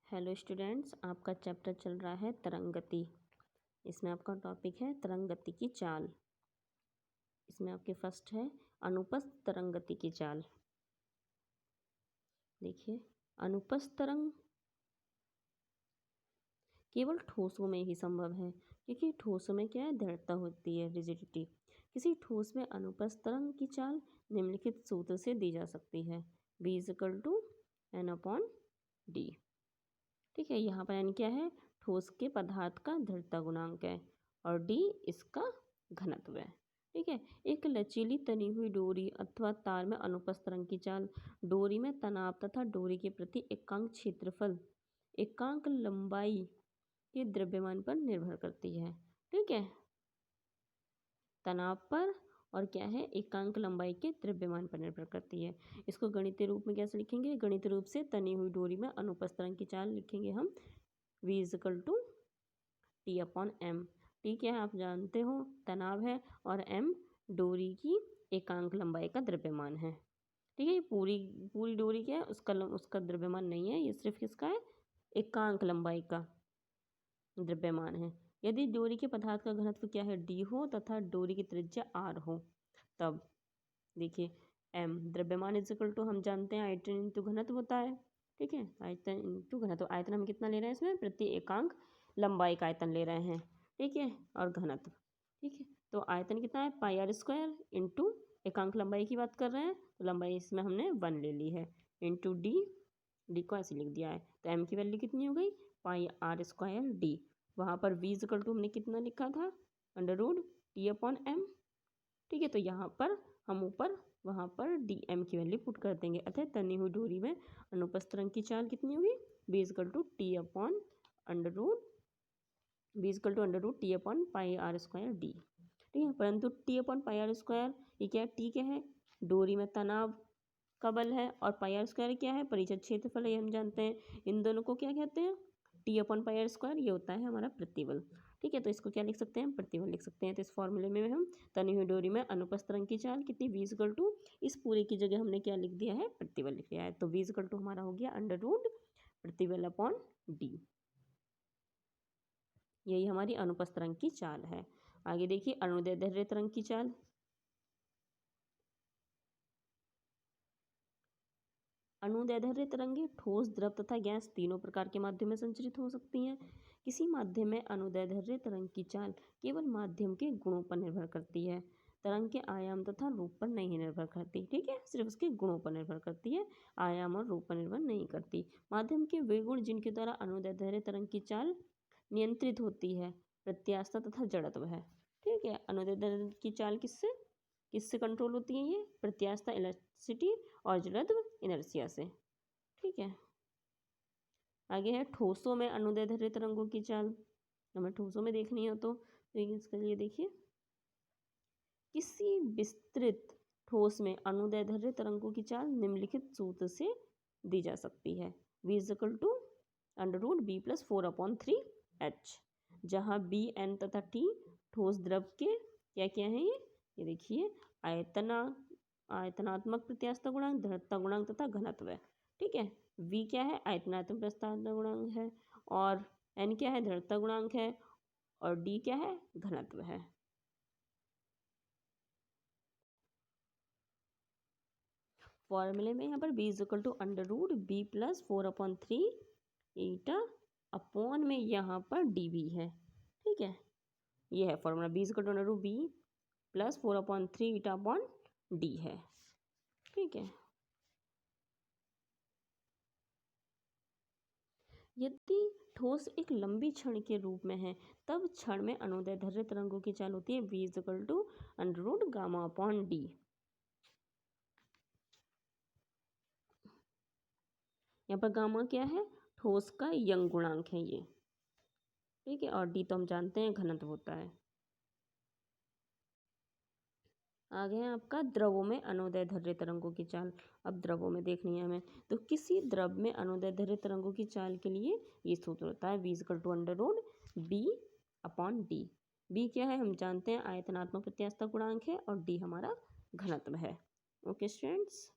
Hello students, आपका chapter चल रहा है तरंग गति। इसमें आपका टॉपिक है तरंग गति की चाल। इसमें आपके फर्स्ट है अनुपस्थ तरंग गति की चाल। देखिए, अनुपस्थ तरंग केवल ठोसों में ही संभव है, क्योंकि ठोसों में क्या है, दृढ़ता होती है, रिजिडिटी। किसी ठोस में अनुपस्थ तरंग की चाल निम्नलिखित सूत्र से दी जा सकती है, V=N/d। ठीक है, यहाँ पर n क्या है, ठोस के पदार्थ का दृढ़ता गुणांक है और d इसका घनत्व है। ठीक है, एक लचीली तनी हुई डोरी अथवा तार में अनुपस्थ तरंग की चाल डोरी में तनाव तथा डोरी के प्रति एकांक क्षेत्रफल एकांक लंबाई के द्रव्यमान पर निर्भर करती है। ठीक है, तनाव पर और क्या है, एकांक लंबाई के द्रव्यमान पर निर्भर करती है। इसको गणितीय रूप में कैसे लिखेंगे, गणितीय रूप से तनी हुई डोरी में अनुपस्थ तरंग की चाल लिखेंगे हम V=T/m। टी क्या है, आप जानते हो, तनाव है, और m डोरी की एकांक लंबाई का द्रव्यमान है। ठीक है, ये पूरी डोरी क्या है, उसका द्रव्यमान नहीं है, ये सिर्फ किसका है, एकांक लंबाई का द्रव्यमान है। यदि डोरी के पदार्थ का घनत्व क्या है, d हो, तथा डोरी की त्रिज्या r हो, तब देखिए m द्रव्यमान = हम जानते हैं आयतन इंटू घनत्व होता है। ठीक है, आयतन इंटू घनत्व। आयतन हम कितना ले रहे हैं, इसमें प्रति एकांक लंबाई का आयतन ले रहे हैं। ठीक है, और घनत्व, ठीक है, तो आयतन कितना है, πr² इंटू एकांक लंबाई की बात कर रहे हैं, तो लंबाई इसमें हमने 1 ले ली है, इंटू डी को ऐसे लिख दिया है, तो m की वैल्यू कितनी हो गई, πr²d। वहाँ पर V= हमने कितना लिखा था, √T/m। ठीक है, तो यहाँ पर हम ऊपर वहाँ पर dm की वैल्यू पुट कर देंगे। अतः तनी हुई डोरी में अनुपस्थ तरंग की चाल कितनी होगी, V=T/πr²d। ठीक है, परंतु T/πr² ये क्या है, T क्या है, डोरी में तनाव का बल है, और πr² क्या है, परिचय क्षेत्रफल है, ये हम जानते हैं। इन दोनों को क्या कहते हैं, T/πr², ये होता है हमारा प्रतिबल। ठीक है, तो इसको क्या लिख सकते हैं, प्रतिबल लिख सकते हैं। तो इस फॉर्मूले में हम तनी हुई डोरी में अनुपस्थ तरंग की चाल कितनी, V= इस पूरे की जगह हमने क्या लिख दिया है, प्रतिबल लिख दिया है। तो V= हमारा हो गया √प्रतिबल/d। यही हमारी अनुपस्थ तरंग की चाल है। आगे देखिए अनुदैर्ध्य तरंग की चाल। अनुदैर्ध्य तरंगें ठोस, द्रव तथा गैस तीनों प्रकार के माध्यम में संचरित हो सकती हैं। किसी माध्यम में अनुदैर्ध्य तरंग की चाल केवल माध्यम के गुणों पर निर्भर करती है, तरंग के आयाम तथा रूप पर नहीं निर्भर करती। ठीक है, सिर्फ उसके गुणों पर निर्भर करती है, आयाम और रूप पर निर्भर नहीं करती। माध्यम के वे गुण जिनके द्वारा अनुदैर्ध्य तरंग की चाल नियंत्रित होती है, प्रत्यास्थता तथा जड़त्व है। ठीक है, अनुदैर्ध्य की चाल किससे कंट्रोल होती है, ये प्रत्यास्थता इलास्टिसिटी और जड़त्व इनर्शिया से। ठीक है, आगे है ठोसों में अनुदैर्ध्य तरंगों की चाल। हमें ठोसों में देखनी हो तो इसके लिए देखिए, किसी विस्तृत ठोस में अनुदैर्ध्य तरंगों की चाल निम्नलिखित सूत्र से दी जा सकती है, V=√B+4/3h, जहाँ B, N तथा T ठोस द्रव के क्या क्या हैं, ये देखिए आयतनात्मक प्रत्यास्थता गुणांक, दृढ़ता गुणांक तथा घनत्व है। ठीक है, V क्या है, आयतनात्मक प्रत्यास्थता गुणांक है, और N क्या है, दृढ़ता गुणांक है, और D क्या है, घनत्व है। फॉर्मूले में यहाँ पर V=√B+4/3 अपॉन में यहाँ पर dV है। ठीक है, ये है फॉर्मूला, V=√B+4/3 है। ठीक है, यदि ठोस एक लंबी क्षण के रूप में है, तब क्षण में अनुदैर्ध्य तरंगों की चाल होती है V=√γ/d। यहाँ पर गामा क्या है, ठोस का यंग गुणांक है ये। ठीक है, और डी तो हम जानते हैं घनत्व होता है। आगे है आपका द्रवों में अनुदैर्ध्य तरंगों की चाल। अब द्रवों में देखनी है हमें, तो किसी द्रव में अनुदैर्ध्य तरंगों की चाल के लिए ये सूत्र होता है, V=√B/d। B क्या है, हम जानते हैं आयतनात्मक प्रत्यास्थता गुणांक है, और D हमारा घनत्व है। Okay students.